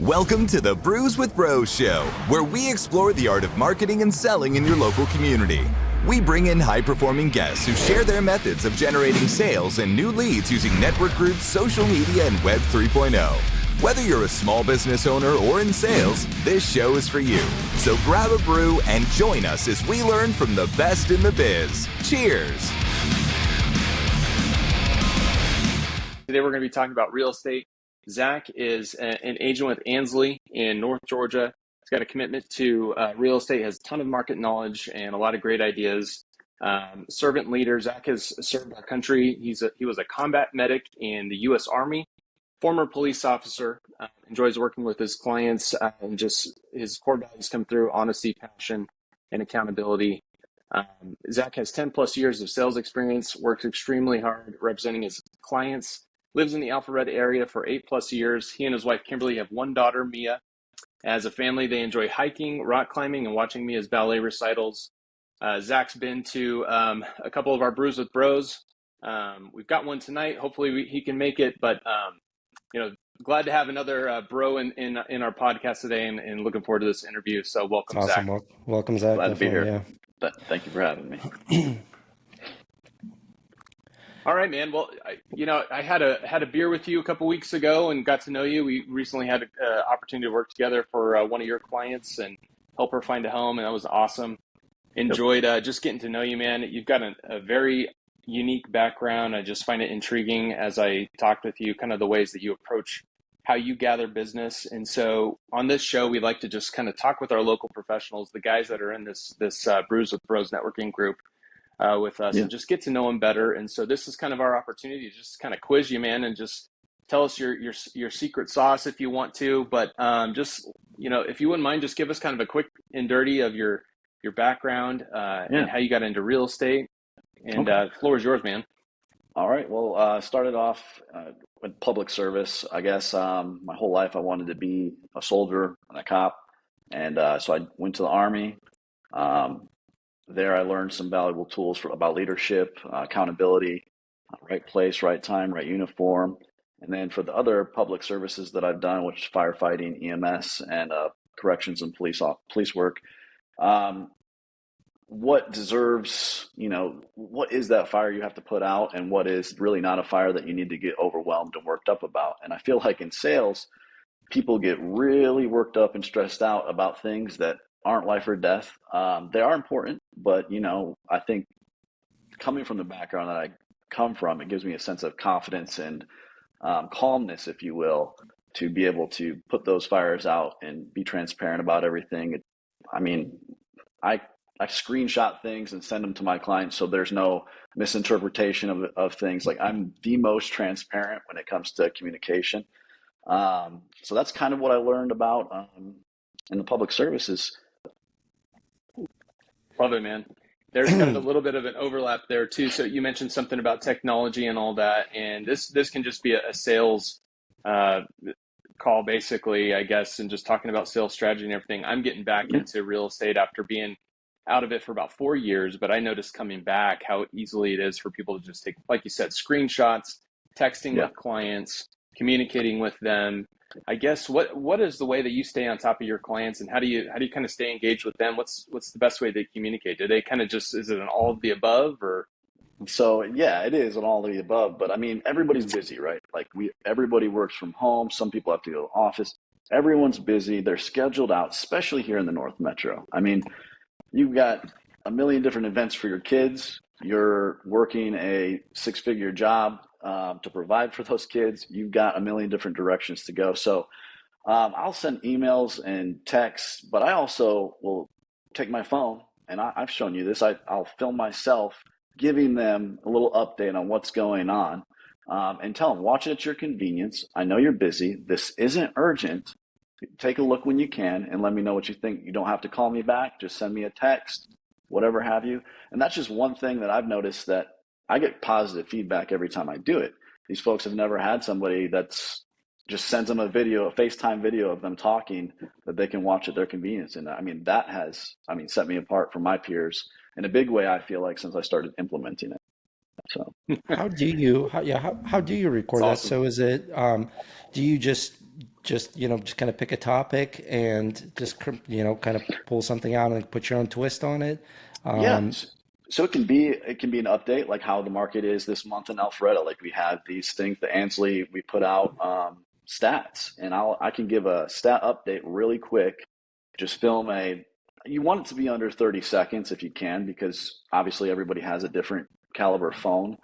Welcome to the Brews with Bros show, where we explore the art of marketing and selling in your local community. We bring in high-performing guests who share their methods of generating sales and new leads using network groups, social media, and Web 3.0. Whether you're a small business owner or in sales, this show is for you. So grab a brew and join us as we learn from the best in the biz. Cheers! Today we're going to be talking about real estate. Zach is an agent with Ansley in North Georgia. He's got a commitment to real estate, has a ton of market knowledge and a lot of great ideas. Servant leader. Zach has served our country. He was a combat medic in the U.S. Army, former police officer, enjoys working with his clients, and just his core values come through: honesty, passion, and accountability. Zach has 10 plus years of sales experience, works extremely hard representing his clients, lives in the Alpharetta area for 8+ years. He and his wife, Kimberly, have one daughter, Mia. As a family, they enjoy hiking, rock climbing, and watching Mia's ballet recitals. Zach's been to a couple of our Brews with Bros. We've got one tonight. Hopefully he can make it, but glad to have another bro in our podcast today, and looking forward to this interview. So welcome, awesome. Zach. Welcome, Zach. Glad to be here. Yeah. Thank you for having me. All right, man. Well, I had a beer with you a couple weeks ago and got to know you. We recently had an opportunity to work together for one of your clients and help her find a home, and that was awesome. Enjoyed just getting to know you, man. You've got a very unique background. I just find it intriguing as I talked with you, kind of the ways that you approach how you gather business. And so on this show, we like to just kind of talk with our local professionals, the guys that are in this Brews with Bros networking group with us, and just get to know them better. And so this is kind of our opportunity to just kind of quiz you, man, and just tell us your secret sauce if you want to. But just, if you wouldn't mind, just give us kind of a quick and dirty of your background and how you got into real estate. And the floor is yours, man. All right. Well, started off with public service. I guess my whole life I wanted to be a soldier and a cop. And so I went to the Army. There I learned some valuable tools about leadership, accountability, right place, right time, right uniform. And then for the other public services that I've done, which is firefighting, EMS, and corrections and police work, what deserves, what is that fire you have to put out, and what is really not a fire that you need to get overwhelmed and worked up about? And I feel like in sales, people get really worked up and stressed out about things that aren't life or death. They are important, but I think coming from the background that I come from, it gives me a sense of confidence and calmness, if you will, to be able to put those fires out and be transparent about everything. I screenshot things and send them to my clients so there's no misinterpretation of things. Like, I'm the most transparent when it comes to communication. So that's kind of what I learned about in the public services. Love it, man. There's kind of a little bit of an overlap there too. So you mentioned something about technology and all that, and this can just be a sales call, basically, I guess, and just talking about sales strategy and everything. I'm getting back into real estate after being out of it for about 4 years, but I noticed coming back how easily it is for people to just take, like you said, screenshots, texting with clients, communicating with them. I guess what is the way that you stay on top of your clients, and how do you kind of stay engaged with them? What's the best way they communicate? Do they kind of is it an all of the above, or? So yeah, it is an all of the above, but everybody's busy, right? Like everybody works from home. Some people have to go to the office. Everyone's busy. They're scheduled out, especially here in the North Metro. You've got a million different events for your kids. You're working a 6-figure job to provide for those kids. You've got a million different directions to go. So I'll send emails and texts, but I also will take my phone, and I've shown you this. I'll film myself giving them a little update on what's going on, and tell them, watch it at your convenience. I know you're busy. This isn't urgent. Take a look when you can and let me know what you think. You don't have to call me back. Just send me a text, whatever have you. And that's just one thing that I've noticed, that I get positive feedback every time I do it. These folks have never had somebody that's just sends them a FaceTime video of them talking that they can watch at their convenience. And that has set me apart from my peers in a big way, I feel like, since I started implementing it. So how do you record that? So is it, do you just just, just kind of pick a topic and just, kind of pull something out and put your own twist on it? Yeah. Um, So it can be an update like how the market is this month in Alpharetta. Like we have these things, the Ansley, we put out stats, and I can give a stat update really quick. Just film a. You want it to be under 30 seconds if you can, because obviously everybody has a different caliber phone,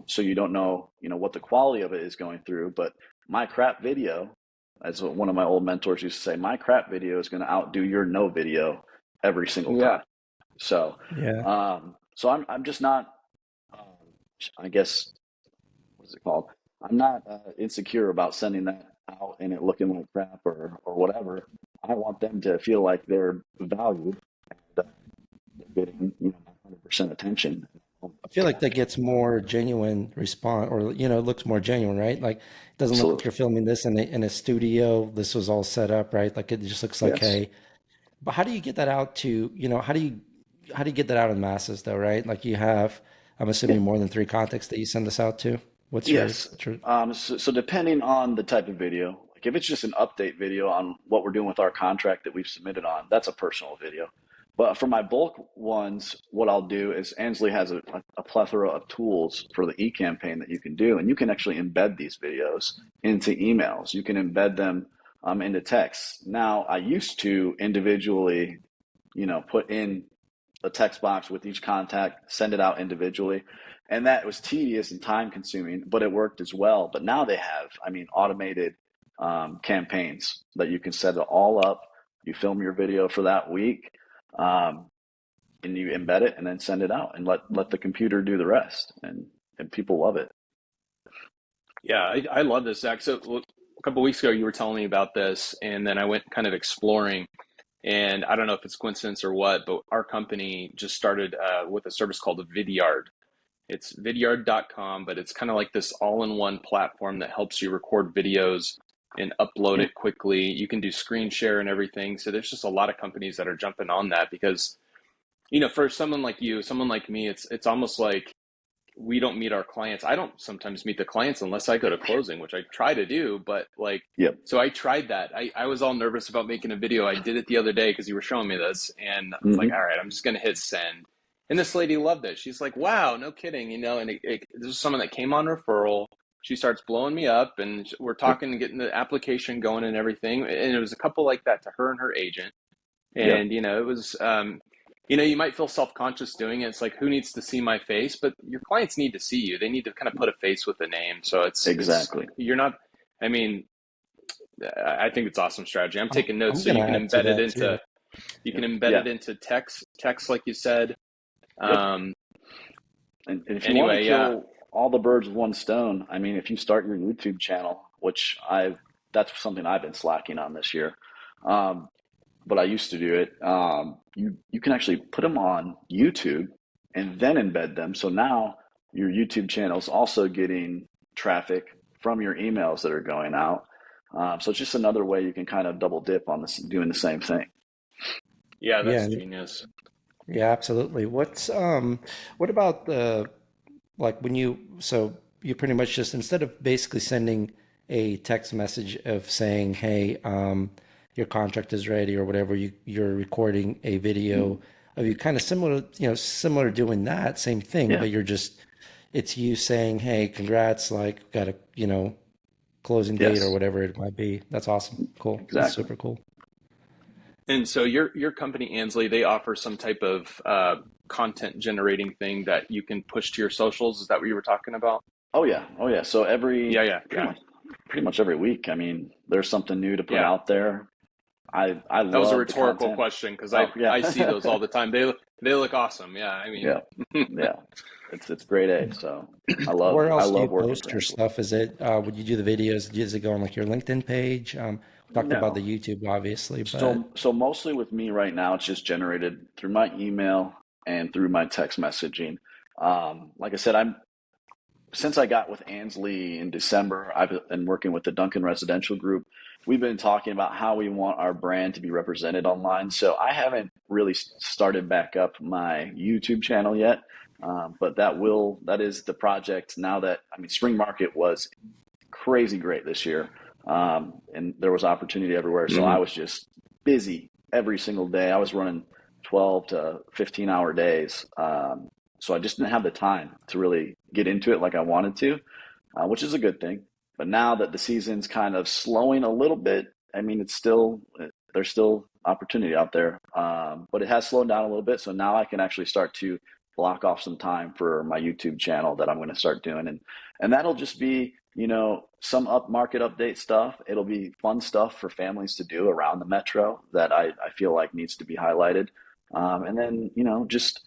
so you don't know what the quality of it is going through. But my crap video, as one of my old mentors used to say, my crap video is going to outdo your no video every single Yeah. time. So, yeah. I'm just not, um, I guess, what's it called? I'm not insecure about sending that out and it looking like crap or whatever. I want them to feel like they're valued and they're getting 100% attention. I feel like that gets more genuine response, or it looks more genuine, right? Like it doesn't look like Absolutely. you're filming this in a studio. This was all set up, right? Like it just looks like, Yes. hey, but how do you get that out to, how do you get that out in masses though, right? Like you have, I'm Yeah. assuming more than three contacts that you send this out to. What's your, Yes. what's your, So depending on the type of video, like if it's just an update video on what we're doing with our contract that we've submitted on, that's a personal video. But for my bulk ones, what I'll do is Ansley has a plethora of tools for the e-campaign that you can do, and you can actually embed these videos into emails. You can embed them into text. Now, I used to individually, put in a text box with each contact, send it out individually. And that was tedious and time consuming, but it worked as well. But now they have, automated campaigns that you can set it all up. You film your video for that week, um, and you embed it and then send it out and let the computer do the rest. And people love it. Yeah, I love this, Zach. So a couple weeks ago, you were telling me about this, and then I went kind of exploring. And I don't know if it's coincidence or what, but our company just started with a service called Vidyard. It's vidyard.com, but it's kind of like this all-in-one platform that helps you record videos and upload Yeah. it quickly. You can do screen share and everything. So there's just a lot of companies that are jumping on that because, for someone like you, someone like me, it's almost like we don't meet our clients. I don't sometimes meet the clients unless I go to closing, which I try to do, but like, Yep. so I tried that. I was all nervous about making a video. I did it the other day because you were showing me this, and I was like, all Hmm. right, I'm just going to hit send. And this lady loved it. She's like, wow, no kidding, and this is someone that came on referral. She starts blowing me up, and we're Yep. talking and getting the application going and everything. And it was a couple like that to her and her agent. Yep. And, it was, you might feel self-conscious doing it. It's like, who needs to see my face? But your clients need to see you. They need to kind of put a face with a name. So Exactly. you're not, I mean, I think it's awesome strategy. I'm taking I'm notes so gonna add to that too. you can Yep. embed Yeah. it into text like you said. Yep. Um, And if you want to anyway, yeah, kill all the birds with one stone, if you start your YouTube channel, which that's something I've been slacking on this year. Um, but I used to do it. You can actually put them on YouTube and then embed them. So now your YouTube channel is also getting traffic from your emails that are going out. So it's just another way you can kind of double dip on this, doing the same thing. yeah, Yeah. that's genius. Yeah, absolutely. What about the, like when so you pretty much just, instead of basically sending a text message of saying, hey, your contract is ready or whatever, you're recording a video of you, kind of similar doing that same thing, Yeah. but it's you saying, hey, congrats, like got a, closing date or Yes. whatever it might be. That's awesome. Cool. That's Exactly. super cool. And so your company, Ansley, they offer some type of content generating thing that you can push to your socials. Is that what you were talking about? Oh yeah. Oh yeah. So Yeah, yeah, pretty yeah, much pretty much every week. There's something new to put yeah. out there. I That was a love the rhetorical content. question because Oh I see yeah. those all the time. They look awesome. Yeah, I mean, Yeah. Yeah. It's grade A. So Where I else do you love working post for your Ansley. stuff? Is it would you do the videos? Does it go on like your LinkedIn page? We talked about the No. YouTube, obviously, but So mostly with me right now, it's just generated through my email and through my text messaging. Like I said, I'm since I got with Ansley in December, I've been working with the Duncan Residential Group. We've been talking about how we want our brand to be represented online. So I haven't really started back up my YouTube channel yet, but that is the project now that, Spring Market was crazy great this year. and there was opportunity everywhere. So I was just busy every single day. I was running 12 to 15-hour days. So I just didn't have the time to really get into it like I wanted to, which is a good thing. But now that the season's kind of slowing a little bit, I mean, there's still opportunity out there, but it has slowed down a little bit. So now I can actually start to block off some time for my YouTube channel that I'm going to start doing, and that'll just be, some market update stuff. It'll be fun stuff for families to do around the metro that I feel like needs to be highlighted, and then just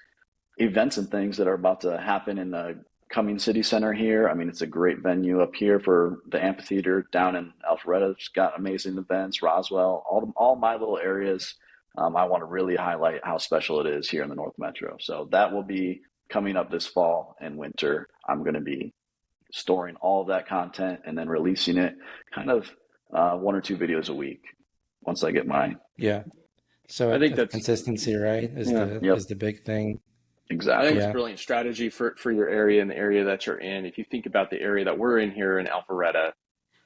events and things that are about to happen in the coming city center here. I mean, it's a great venue up here for the amphitheater. Down in Alpharetta, it's got amazing events. Roswell, all my little areas. I want to really highlight how special it is here in the North Metro. So that will be coming up this fall and winter. I'm going to be storing all of that content and then releasing it kind of 1 or 2 videos a week once I get my. Yeah. So I think that's consistency, right? Is the big thing. Exactly. I think it's a brilliant strategy for your area and the area that you're in. If you think about the area that we're in here in Alpharetta,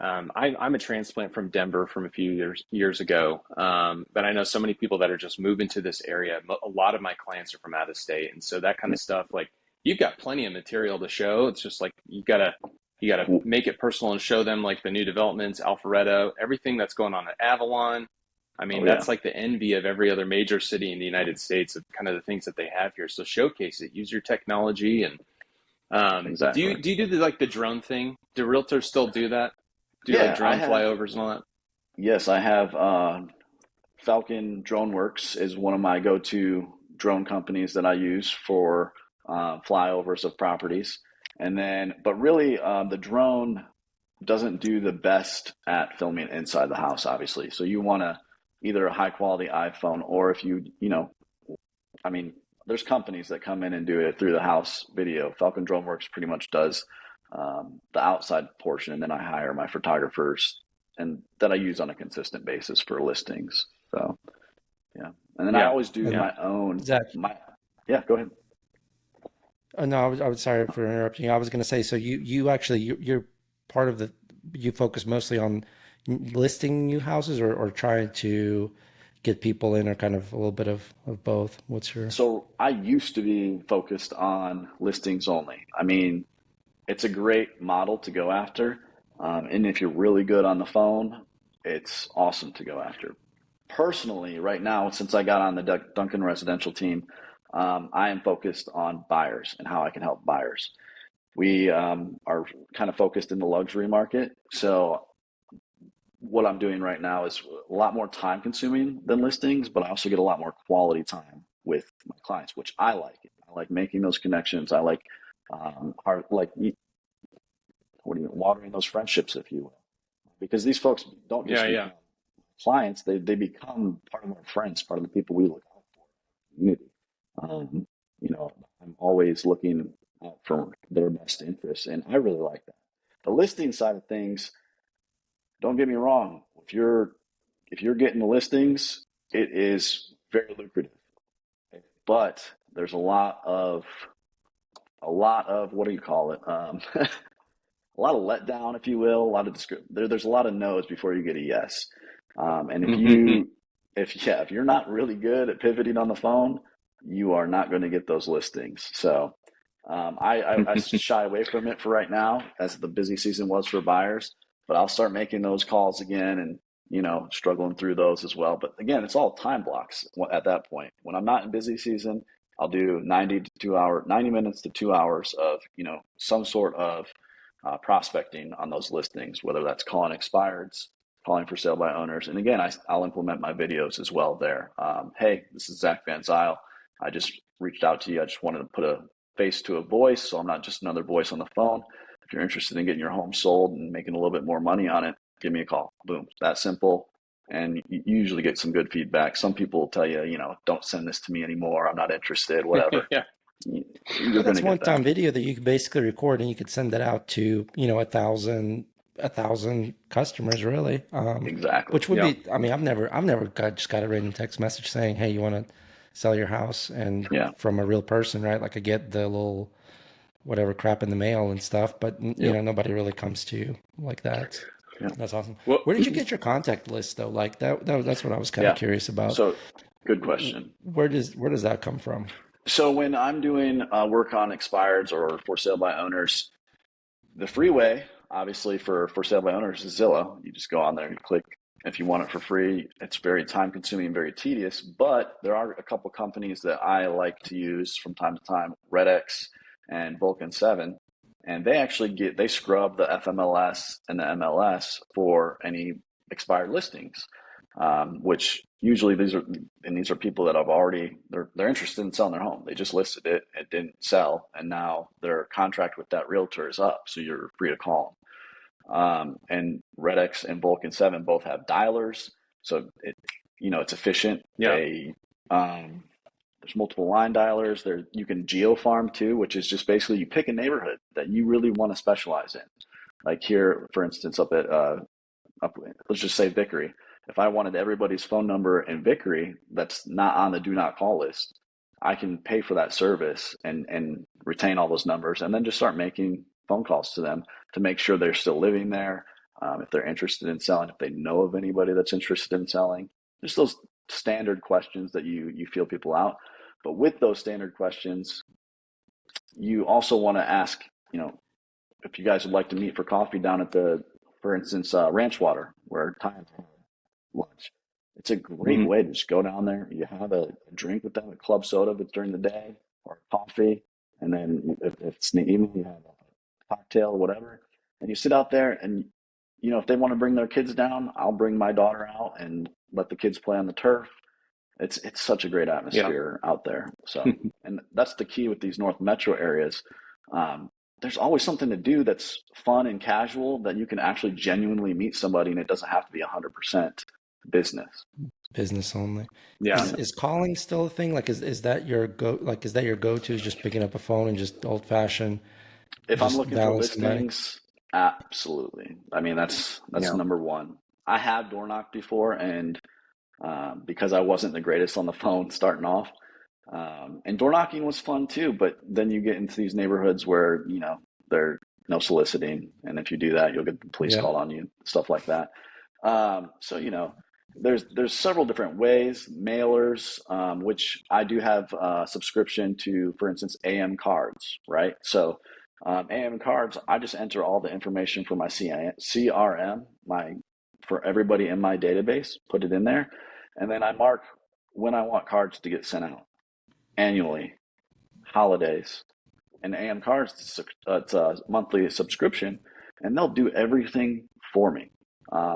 I'm a transplant from Denver from a few years ago, but I know so many people that are just moving to this area. A lot of my clients are from out of state, and so that kind of stuff, like, you've got plenty of material to show. It's just like you gotta make it personal and show them like the new developments, Alpharetta, everything that's going on at Avalon. I mean, that's like the envy of every other major city in the United States of kind of the things that they have here. So showcase it, use your technology, and Exactly. do you do the drone thing? Do realtors still do that? Do like drone flyovers and all that? Yes, I have. Falcon DroneWorks is one of my go-to drone companies that I use for flyovers of properties. And then, but really, the drone doesn't do the best at filming inside the house, obviously. So you want either a high quality iPhone, or if I mean, there's companies that come in and do it through the house video. Falcon DroneWorks pretty much does the outside portion, and then I hire my photographers and that I use on a consistent basis for listings. So, yeah. And then I always do my own. Zach, Yeah, go ahead. no, I was sorry for interrupting you. I was going to say, so you actually, you're part of you focus mostly on listing new houses, or trying to get people in, or kind of a little bit of both? What's your... So I used to be focused on listings only. I mean, it's a great model to go after. And if you're really good on the phone, it's awesome to go after. Personally, right now, since I got on the Duncan residential team, I am focused on buyers and how I can help buyers. We are kind of focused in the luxury market. So what I'm doing right now is a lot more time consuming than listings, but I also get a lot more quality time with my clients, which I like. I like making those connections. I like watering those friendships, if you will, because these folks don't just become clients; they become part of our friends, part of the people we look out for in the community. I'm always looking out for their best interests, and I really like that. The listing side of things, don't get me wrong. If you're getting the listings, it is very lucrative, but there's a lot of what do you call it? A lot of letdown, if you will. There's a lot of no's before you get a yes. And if you're not really good at pivoting on the phone, you are not going to get those listings. So I shy away from it for right now, as the busy season was for buyers. But I'll start making those calls again, and struggling through those as well. But again, it's all time blocks at that point. When I'm not in busy season, I'll do 90 minutes to 2 hours of some sort of prospecting on those listings, whether that's calling expireds, calling for sale by owners. And again, I'll implement my videos as well there. Hey, this is Zach VanZile. I just reached out to you. I just wanted to put a face to a voice, so I'm not just another voice on the phone. If you're interested in getting your home sold and making a little bit more money on it, give me a call. Boom. That simple. And you usually get some good feedback. Some people will tell you, don't send this to me anymore. I'm not interested, whatever. Well, that's one-time video that you could basically record, and you could send that out to, 1,000 customers, really. Exactly. Which would be, I mean, I've never just got a random text message saying, hey, you want to sell your house, and from a real person, right? Like, I get the little whatever crap in the mail and stuff, but nobody really comes to you like that. Yeah. That's awesome. Well, Where did you get your contact list though? Like that's what I was kind of Yeah. curious about. So good question. Where does that come from? So when I'm doing work on expireds or for sale by owners, the free way, obviously for sale by owners, is Zillow. You just go on there and click if you want it for free. It's very time consuming and very tedious, but there are a couple companies that I like to use from time to time, RedX and Vulcan 7, and they scrub the FMLS and the MLS for any expired listings, which usually these are people that have already they're interested in selling their home. They just listed it, it didn't sell, and now their contract with that realtor is up, so you're free to call them. And Redx and Vulcan 7 both have dialers, so it's efficient. Yeah. There's multiple line dialers. There you can geo farm too, which is just basically you pick a neighborhood that you really want to specialize in. Like here, for instance, let's just say Vickery. If I wanted everybody's phone number in Vickery that's not on the do not call list, I can pay for that service and retain all those numbers and then just start making phone calls to them to make sure they're still living there, if they're interested in selling, if they know of anybody that's interested in selling. Just those standard questions that you feel people out. But with those standard questions, you also want to ask, if you guys would like to meet for coffee down at for instance, Ranch Water, where Ty and I had lunch. It's a great way to just go down there. You have a drink with them, a club soda if it's during the day, or coffee. And then if it's in the evening, you have a cocktail or whatever. And you sit out there and, if they want to bring their kids down, I'll bring my daughter out and let the kids play on the turf. It's such a great atmosphere out there. So, and that's the key with these North Metro areas. There's always something to do that's fun and casual that you can actually genuinely meet somebody, and it doesn't have to be 100% business. Business only. Yeah. Is calling still a thing? Like, is that your go-to? Is just picking up a phone and just old fashioned? If I'm looking for listings, absolutely. I mean, that's number one. I have door knocked before, and because I wasn't the greatest on the phone starting off. And door knocking was fun too, but then you get into these neighborhoods where, there's no soliciting. And if you do that, you'll get the police called on you, stuff like that. So, there's several different ways, mailers, which I do have a subscription to, for instance, AM cards, right? So AM cards, I just enter all the information for my CRM, for everybody in my database, put it in there. And then I mark when I want cards to get sent out annually, holidays, and AM cards. It's a monthly subscription, and they'll do everything for me.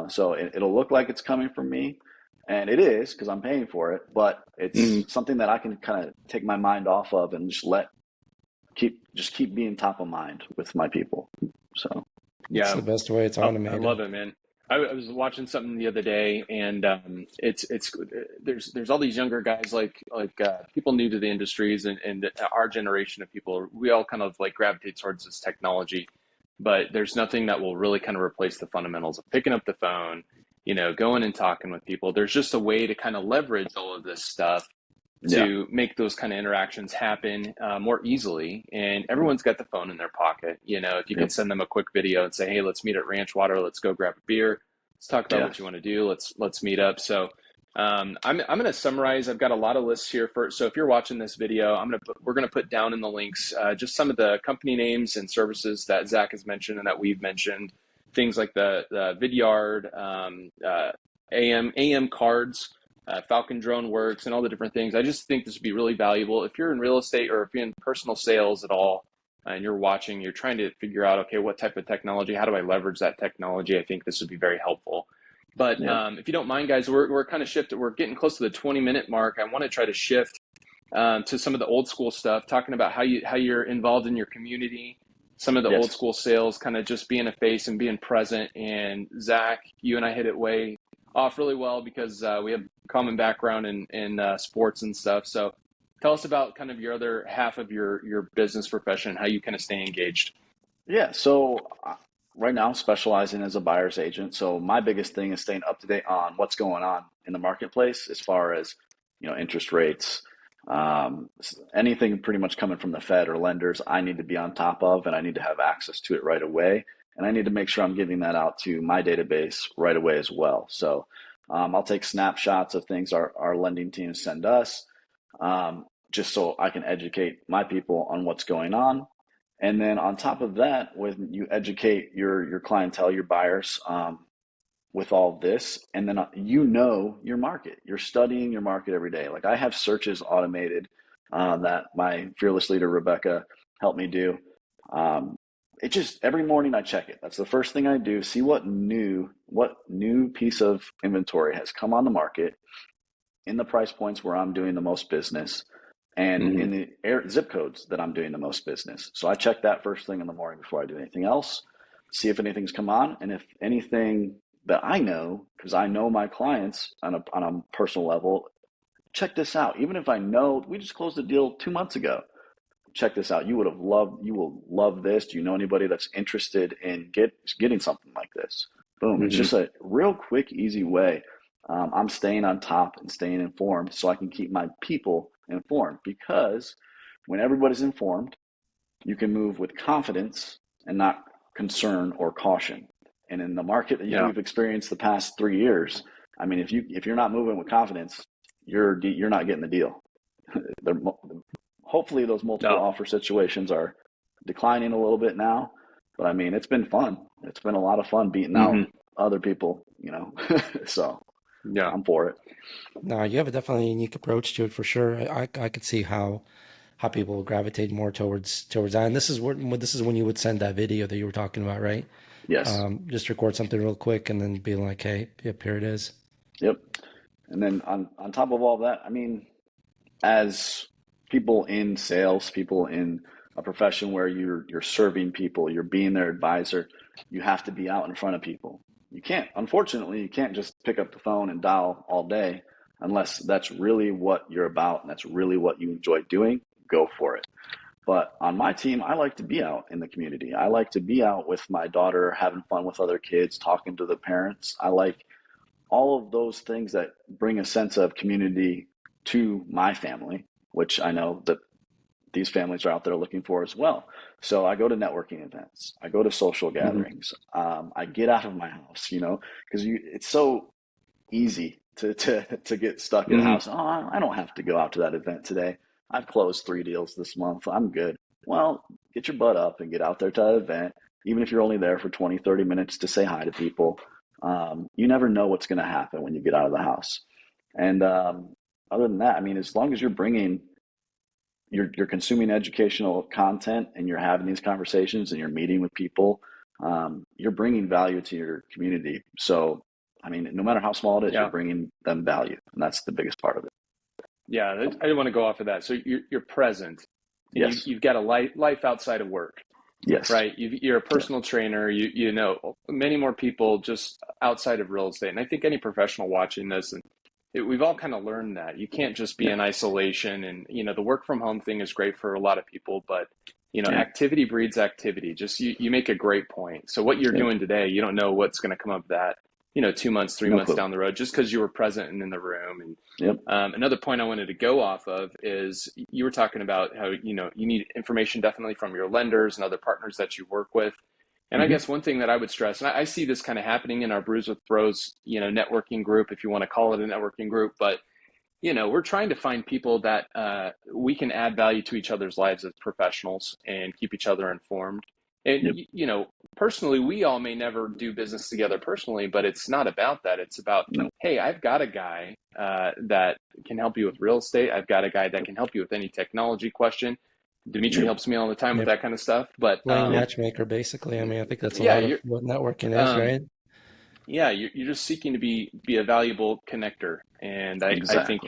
So it'll look like it's coming from me, and it is because I'm paying for it. But it's something that I can kind of take my mind off of and just keep being top of mind with my people. So it's the best way. It's automated. I love it, man. I was watching something the other day, and there's all these younger guys like people new to the industries, and our generation of people. We all kind of like gravitate towards this technology, but there's nothing that will really kind of replace the fundamentals of picking up the phone, going and talking with people. There's just a way to kind of leverage all of this stuff to make those kind of interactions happen more easily. And everyone's got the phone in their pocket. If you can send them a quick video and say, hey, let's meet at Ranch Water. Let's go grab a beer. Let's talk about what you want to do. Let's meet up. So I'm going to summarize. I've got a lot of lists here so if you're watching this video, we're going to put down in the links just some of the company names and services that Zach has mentioned and that we've mentioned, things like the Vidyard, AM cards, Falcon Drone Works, and all the different things. I just think this would be really valuable if you're in real estate or if you're in personal sales at all, and you're watching, you're trying to figure out, okay, what type of technology, how do I leverage that technology? I think this would be very helpful. But if you don't mind, guys, we're kind of shifted. We're getting close to the 20-minute mark. I want to try to shift to some of the old school stuff, talking about how you're involved in your community, some of the old school sales, kind of just being a face and being present. And Zach, you and I hit it way off really well because we have common background in sports and stuff. So tell us about kind of your other half of your business profession, how you kind of stay engaged. Yeah. So right now I'm specializing as a buyer's agent. So my biggest thing is staying up to date on what's going on in the marketplace as far as, interest rates, anything pretty much coming from the Fed or lenders, I need to be on top of, and I need to have access to it right away. and I need to make sure I'm getting that out to my database right away as well. So I'll take snapshots of things our lending teams send us, just so I can educate my people on what's going on. And then on top of that, when you educate your clientele, your buyers, with all this, and then your market, you're studying your market every day. Like, I have searches automated that my fearless leader Rebecca helped me do. It just, every morning I check it. That's the first thing I do. See what new piece of inventory has come on the market in the price points where I'm doing the most business, and in the zip codes that I'm doing the most business. So I check that first thing in the morning before I do anything else, see if anything's come on, and if anything that I know, because I know my clients on a personal level, check this out. Even if I know we just closed a deal 2 months ago, check this out. You will love this. Do you know anybody that's interested in getting something like this? Boom. It's just a real quick, easy way. I'm staying on top and staying informed so I can keep my people informed, because when everybody's informed, you can move with confidence and not concern or caution. And in the market that we've experienced the past 3 years, I mean, if you're not moving with confidence, you're not getting the deal. Hopefully those multiple offer situations are declining a little bit now, but I mean, it's been fun. It's been a lot of fun beating out other people, so I'm for it. No, you have a definitely unique approach to it for sure. I could see how people gravitate more towards that. And this is when you would send that video that you were talking about, right? Yes. Just record something real quick and then be like, hey, yep, here it is. Yep. And then on top of all that, I mean, as people in sales, people in a profession where you're serving people, you're being their advisor, you have to be out in front of people. Unfortunately, you can't just pick up the phone and dial all day unless that's really what you're about and that's really what you enjoy doing. Go for it. But on my team, I like to be out in the community. I like to be out with my daughter, having fun with other kids, talking to the parents. I like all of those things that bring a sense of community to my family, which I know that these families are out there looking for as well. So I go to networking events. I go to social gatherings. I get out of my house, because it's so easy to get stuck in the house. Oh, I don't have to go out to that event today. I've closed 3 deals this month. I'm good. Well, get your butt up and get out there to that event, even if you're only there for 20, 30 minutes to say hi to people. You never know what's going to happen when you get out of the house. And other than that, I mean, as long as you're consuming educational content and you're having these conversations and you're meeting with people, you're bringing value to your community. So, I mean, no matter how small it is, you're bringing them value. And that's the biggest part of it. Yeah, I didn't want to go off of that. So you're present. Yes. You've got a life outside of work. Yes. Right. You're a personal trainer. You know many more people just outside of real estate. And I think any professional watching this, we've all kind of learned that you can't just be in isolation. And, the work from home thing is great for a lot of people, but, activity breeds activity. Just you make a great point. So what you're doing today, you don't know what's going to come of that, 2 months, 3 months down the road, just because you were present and in the room. And another point I wanted to go off of is you were talking about how, you need information definitely from your lenders and other partners that you work with. And I guess one thing that I would stress, and I see this kind of happening in our Brews with Bros, networking group, if you want to call it a networking group, but, we're trying to find people that we can add value to each other's lives as professionals and keep each other informed. And, personally, we all may never do business together personally, but it's not about that. It's about, hey, I've got a guy that can help you with real estate. I've got a guy that can help you with any technology question. Dimitri helps me all the time with that kind of stuff. But playing matchmaker, basically. I mean, I think that's a lot of what networking is, right? Yeah, you're just seeking to be a valuable connector. And I think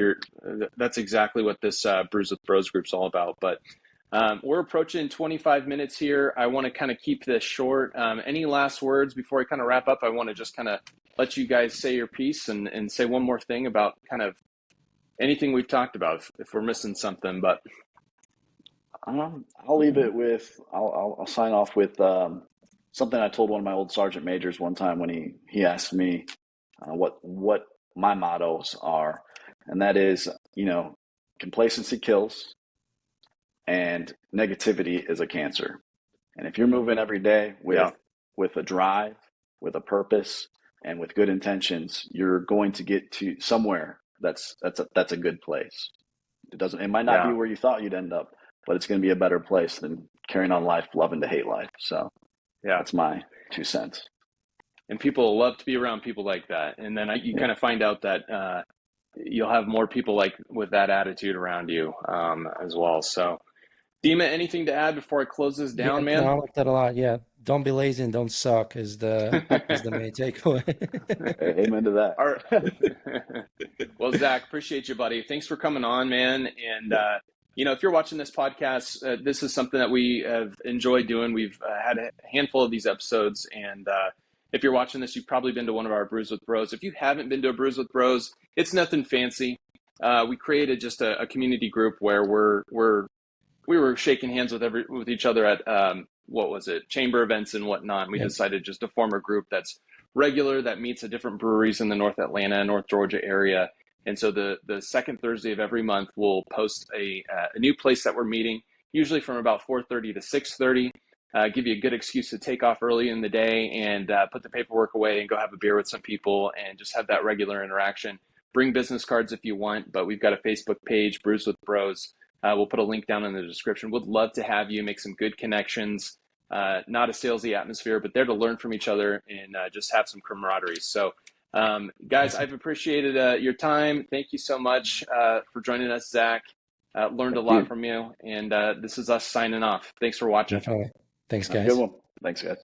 that's exactly what this Brews with Bros group's all about. But we're approaching 25 minutes here. I want to kind of keep this short. Any last words before I kind of wrap up? I want to just kind of let you guys say your piece and say one more thing about kind of anything we've talked about if we're missing something. But I'll leave it with, I'll sign off with something I told one of my old sergeant majors one time when he asked me what my mottos are. And that is, complacency kills and negativity is a cancer. And if you're moving every day with with a drive, with a purpose, and with good intentions, you're going to get to somewhere that's a good place. It might not be Yeah. where you thought you'd end up, but it's going to be a better place than carrying on life, loving to hate life. So Yeah. that's my 2 cents. And people love to be around people like that. And then you kind of find out that you'll have more people like with that attitude around you as well. So, Dima, anything to add before I close this Yeah, down, no, man? I like that a lot. Yeah. Don't be lazy and don't suck is the main takeaway. Amen to that. All right. Well, Zach, appreciate you, buddy. Thanks for coming on, man. And, if you're watching this podcast, this is something that we have enjoyed doing. We've had a handful of these episodes. And if you're watching this, you've probably been to one of our Brews with Bros. If you haven't been to a Brews with Bros, it's nothing fancy. We created just a community group where we were shaking hands with each other at chamber events and whatnot. And we decided just to form a group that's regular, that meets at different breweries in the North Atlanta, North Georgia area. And so the second Thursday of every month, we'll post a new place that we're meeting, usually from about 4:30 to 6:30. Give you a good excuse to take off early in the day and put the paperwork away and go have a beer with some people and just have that regular interaction. Bring business cards if you want, but we've got a Facebook page, Brews with Bros. We'll put a link down in the description. Would love to have you make some good connections. Not a salesy atmosphere, but there to learn from each other and just have some camaraderie. So, guys, I've appreciated your time. Thank you so much for joining us, Zach. Learned a lot from you. And this is us signing off. Thanks for watching. Definitely. Thanks, Have a guys. good one. Thanks, guys.